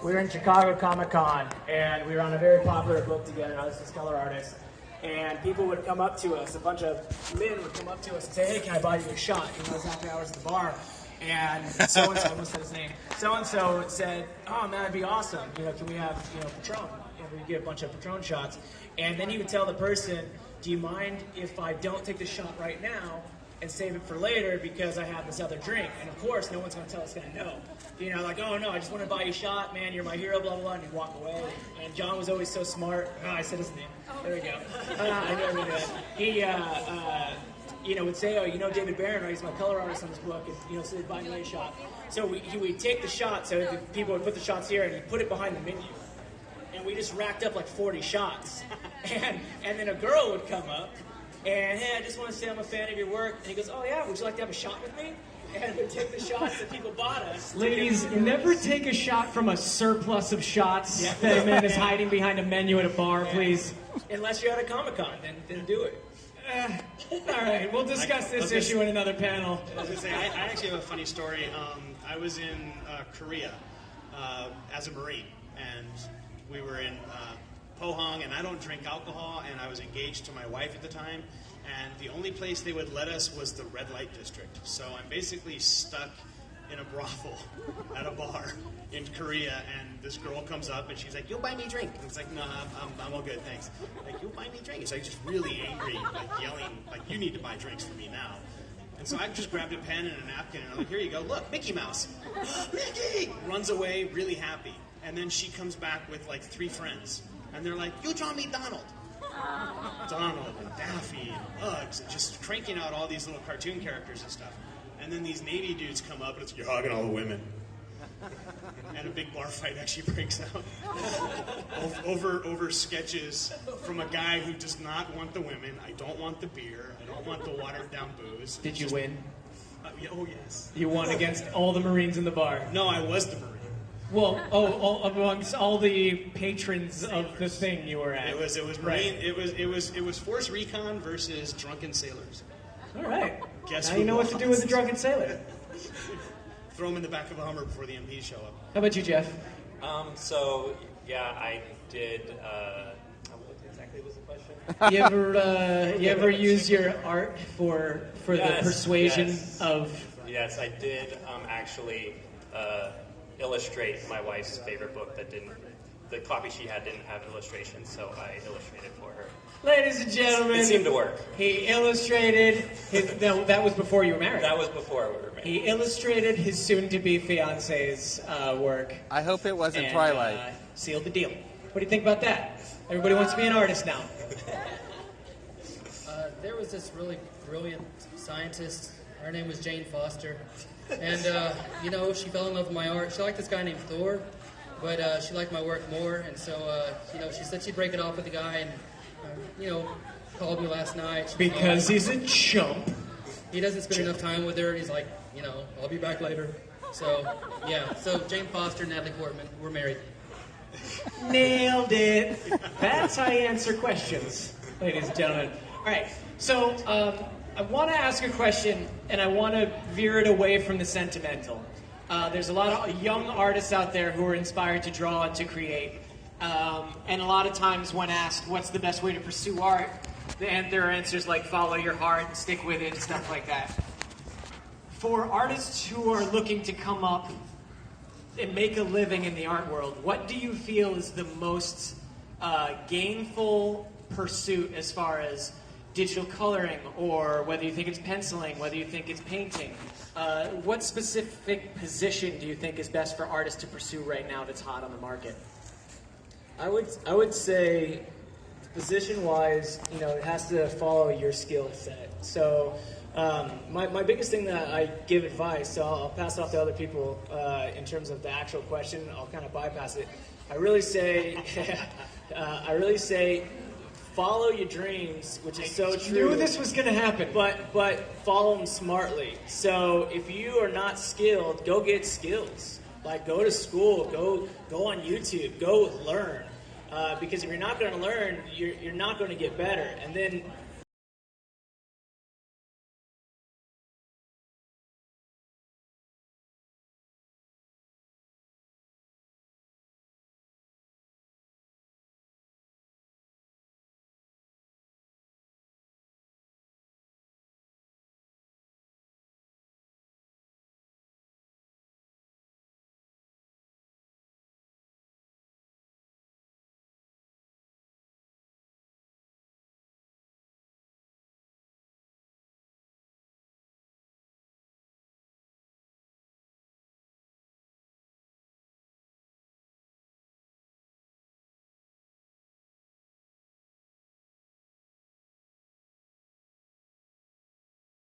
we were in Chicago Comic-Con, and we were on a very popular book together. I was this color artist. And people would come up to us, a bunch of men would come up to us and say, hey, can I buy you a shot? You know, it was after hours at the bar. And so-and-so, I almost said his name, so-and-so said, oh, man, that'd be awesome. You know, can we have, Patron? And we get a bunch of Patron shots. And then he would tell the person, do you mind if I don't take the shot right now and save it for later because I have this other drink? And of course, no one's going to tell us guy no. You know, like, oh no, I just want to buy you a shot, man, you're my hero, blah, blah, blah, and he'd walk away. And John was always so smart. Oh, I said his name. There we go. I never knew that. He, would say, oh, you know David Barron, right? He's my color artist on this book, and, so they'd buy me a shot. So he would take the shot, so the people would put the shots here, and he'd put it behind the menu. And we just racked up like 40 shots. And then a girl would come up, and, hey, I just want to say I'm a fan of your work. And he goes, oh yeah, would you like to have a shot with me? And we'd take the shots that people bought us. Ladies, never take a shot from a surplus of shots that a man is hiding behind a menu at a bar, please. Unless you're at a Comic-Con, then do it. All right, we'll discuss this issue in another panel. I was going to say, I actually have a funny story. I was in Korea as a Marine, and we were in Pohang, and I don't drink alcohol, and I was engaged to my wife at the time, and the only place they would let us was the red light district. So I'm basically stuck in a brothel at a bar in Korea, and this girl comes up and she's like, you'll buy me a drink. And it's like, no, I'm all good, thanks. Like, you'll buy me a drink. It's like just really angry, like yelling, like, you need to buy drinks for me now. And so I just grabbed a pen and a napkin and I'm like, here you go, look, Mickey Mouse. Mickey! Runs away, really happy. And then she comes back with like 3 friends. And they're like, you draw me Donald. Donald and Daffy and Bugs, and just cranking out all these little cartoon characters and stuff. And then these Navy dudes come up and it's, you're hogging all the women. And a big bar fight actually breaks out over sketches from a guy who does not want the women. I don't want the beer. I don't want the watered down booze. Did you win? Oh, yes. You won against all the Marines in the bar. No, I was the Marine. Well, amongst all the patrons of the thing you were at. It was Marine. Right. It was Force Recon versus drunken sailors. All right. Guess now who you know won? what to do with a drunken sailor. Throw them in the back of a Hummer before the MPs show up. How about you, Jeff? I did. What exactly was the question? You ever use your art for the persuasion of? Yes, I did actually illustrate my wife's favorite book that didn't. The copy she had didn't have an illustration, so I illustrated for her. Ladies and gentlemen, It seemed to work. He illustrated his. No, that was before you were married. That was before we were married. He illustrated his soon-to-be fiance's work. I hope it wasn't and, Twilight. Sealed the deal. What do you think about that? Everybody wants to be an artist now. There was this really brilliant scientist. Her name was Jane Foster. And, she fell in love with my art. She liked this guy named Thor, but she liked my work more. And so, she said she'd break it off with the guy and, called me last night. Because he's a chump. He doesn't spend enough time with her. And he's like, I'll be back later. So, yeah. So, Jane Foster and Natalie Portman, we're married. Nailed it. That's how you answer questions, ladies and gentlemen. All right. So, I want to ask a question, and I want to veer it away from the sentimental. There's a lot of young artists out there who are inspired to draw and to create. And a lot of times when asked what's the best way to pursue art, there are answers like follow your heart, stick with it, and stuff like that. For artists who are looking to come up and make a living in the art world, what do you feel is the most gainful pursuit as far as digital coloring, or whether you think it's penciling, whether you think it's painting? What specific position do you think is best for artists to pursue right now that's hot on the market? I would say, position-wise, it has to follow your skill set. So my biggest thing that I give advice, so I'll pass it off to other people in terms of the actual question. I'll kind of bypass it. I really say, follow your dreams, which is so true. I knew this was going to happen. But follow them smartly. So if you are not skilled, go get skills. Like, go to school, go on YouTube, go learn. Because if you're not going to learn, you're not going to get better. And then